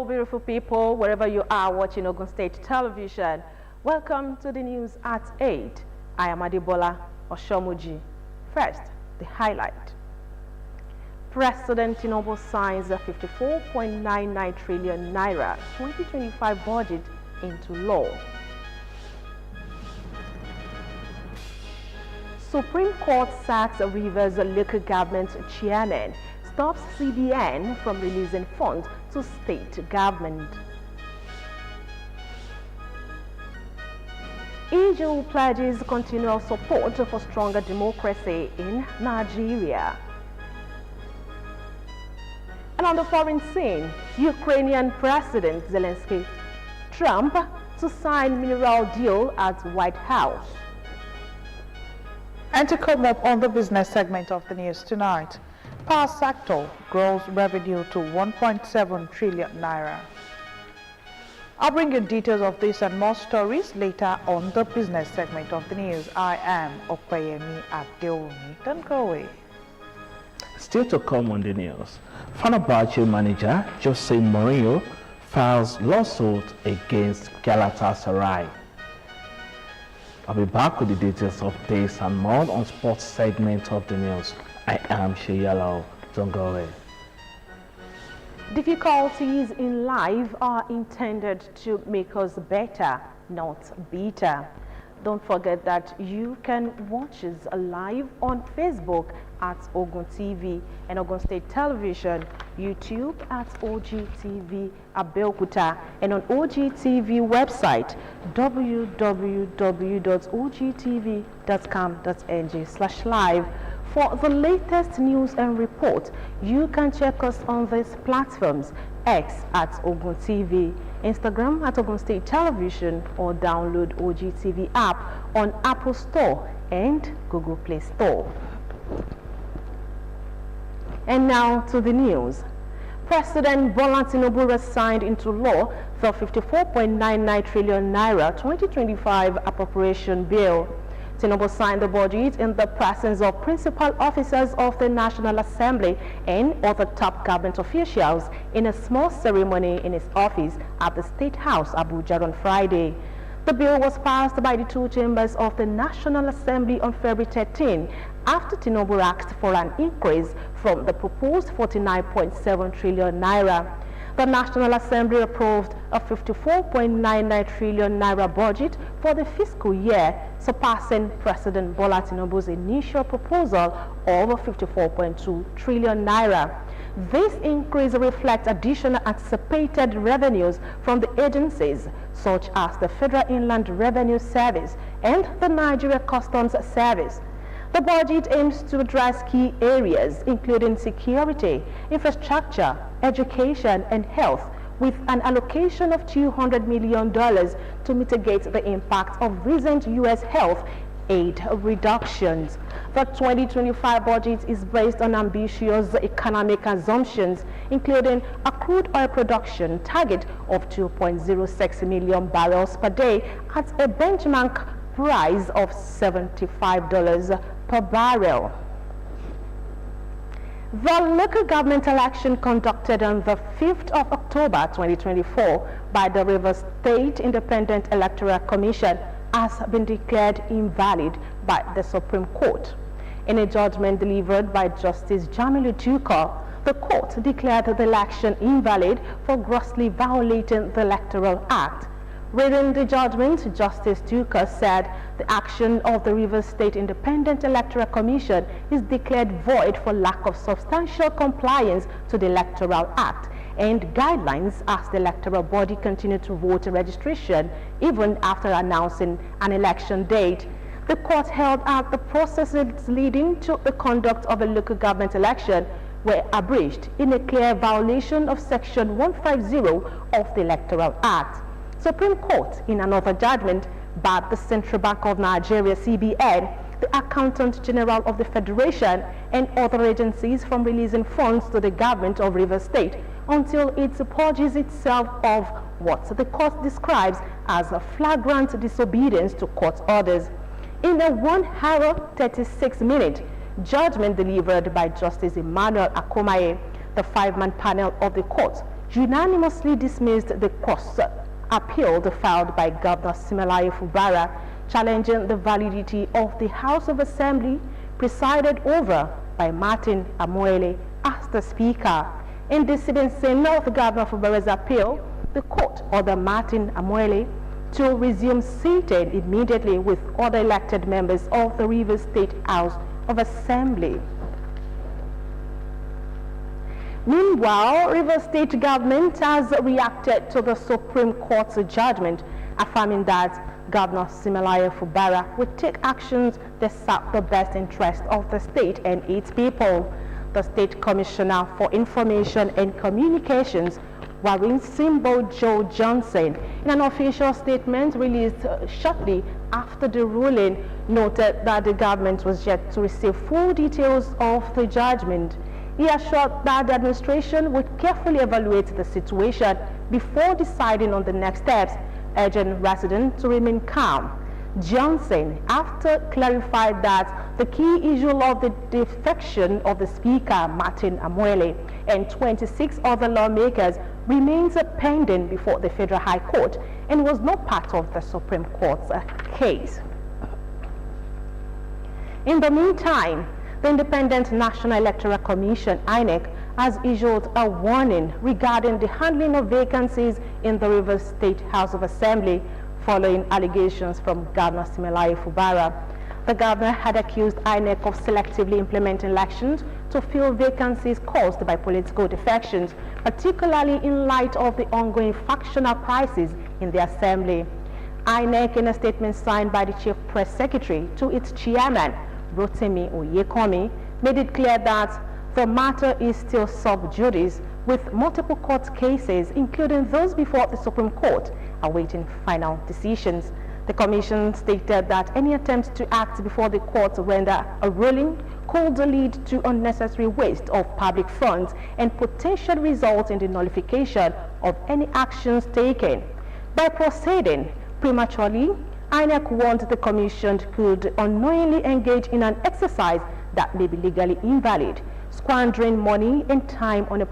beautiful people, wherever you are watching Ogun State Television. Welcome to the news at 8. I am Adebola Oshomuji. First, the highlight. President Tinubu signs a 54.99 trillion naira 2025 budget into law. Supreme Court sacks Rivers local government chairman, stops CBN from releasing funds to state government. EU pledges continual support for stronger democracy in Nigeria. And on the foreign scene, Ukrainian President Zelensky, Trump to sign mineral deal at White House. And to come up on the business segment of the news tonight, power sector grows revenue to 1.7 trillion naira. I'll bring you details of this and more stories later on the business segment of the news. I am Opeyemi Adeomi. Don't go away. Still to come on the news, Fenerbahce manager Jose Mourinho files lawsuit against Galatasaray. I'll be back with the details of this and more on sports segment of the news. I am Sheyalo. Don't go away. Difficulties in life are intended to make us better, not bitter. Don't forget that you can watch us live on Facebook at Ogtv and Ogun State Television, YouTube at Ogtv Abeokuta, and on Ogtv website www.ogtv.com.ng/live. For the latest news and report, you can check us on these platforms: X at Ogun TV, Instagram at Ogun State Television, or download OGTV app on Apple Store and Google Play Store. And now to the news. President Bola Tinubu signed into law the 54.99 trillion naira 2025 appropriation bill. Tinubu signed the budget in the presence of principal officers of the National Assembly and other top government officials in a small ceremony in his office at the State House, Abuja, on Friday. The bill was passed by the two chambers of the National Assembly on February 13 after Tinubu asked for an increase from the proposed 49.7 trillion naira. The National Assembly approved a 54.99 trillion naira budget for the fiscal year, surpassing President Bola Tinubu's initial proposal of 54.2 trillion naira. This increase reflects additional anticipated revenues from the agencies such as the Federal Inland Revenue Service and the Nigeria Customs Service. The budget aims to address key areas including security, infrastructure, education, and health, with an allocation of $200 million to mitigate the impact of recent U.S. health aid reductions. The 2025 budget is based on ambitious economic assumptions, including a crude oil production target of 2.06 million barrels per day at a benchmark price of $75 per barrel. The local government election conducted on the 5th of October 2024 by the Rivers State Independent Electoral Commission has been declared invalid by the Supreme Court. In a judgment delivered by Justice Jamilu Tuka, the court declared the election invalid for grossly violating the Electoral Act. Reading the judgment, Justice Tuka said the action of the Rivers State Independent Electoral Commission is declared void for lack of substantial compliance to the Electoral Act and guidelines as the electoral body continued to voter registration even after announcing an election date. The court held out the processes leading to the conduct of a local government election were abridged in a clear violation of Section 150 of the Electoral Act. Supreme Court, in another judgment, barred the Central Bank of Nigeria, CBN, the Accountant General of the Federation, and other agencies from releasing funds to the government of Rivers State until it purges itself of what the court describes as a flagrant disobedience to court orders. In a 1 hour 36-minute judgment delivered by Justice Emmanuel Akomaye, the 5-man panel of the court unanimously dismissed the cross appeal filed by Governor Siminalayi Fubara challenging the validity of the House of Assembly presided over by Martin Amoele as the Speaker. In dismissing of Governor Fubara's appeal, the court ordered Martin Amoele to resume seated immediately with other elected members of the Rivers State House of Assembly. Meanwhile, Rivers State government has reacted to the Supreme Court's judgment, affirming that Governor Siminalayi Fubara would take actions that serve the best interest of the state and its people. The State Commissioner for Information and Communications, Warren Simbo Joe Johnson, in an official statement released shortly after the ruling, noted that the government was yet to receive full details of the judgment. He assured that the administration would carefully evaluate the situation before deciding on the next steps, urging residents to remain calm. Johnson, after clarified that the key issue of the defection of the Speaker, Martin Amoele, and 26 other lawmakers remains pending before the Federal High Court and was not part of the Supreme Court's case. In the meantime, the Independent National Electoral Commission, INEC, has issued a warning regarding the handling of vacancies in the Rivers State House of Assembly following allegations from Governor Siminalayi Fubara. The governor had accused INEC of selectively implementing elections to fill vacancies caused by political defections, particularly in light of the ongoing factional crisis in the Assembly. INEC, in a statement signed by the Chief Press Secretary to its chairman, Rotimi Oyekomi, made it clear that the matter is still sub judice, with multiple court cases, including those before the Supreme Court, awaiting final decisions. The Commission stated that any attempts to act before the court render a ruling could lead to unnecessary waste of public funds and potentially result in the nullification of any actions taken. By proceeding prematurely, INEC warned the Commission could unknowingly engage in an exercise that may be legally invalid, squandering money and time on a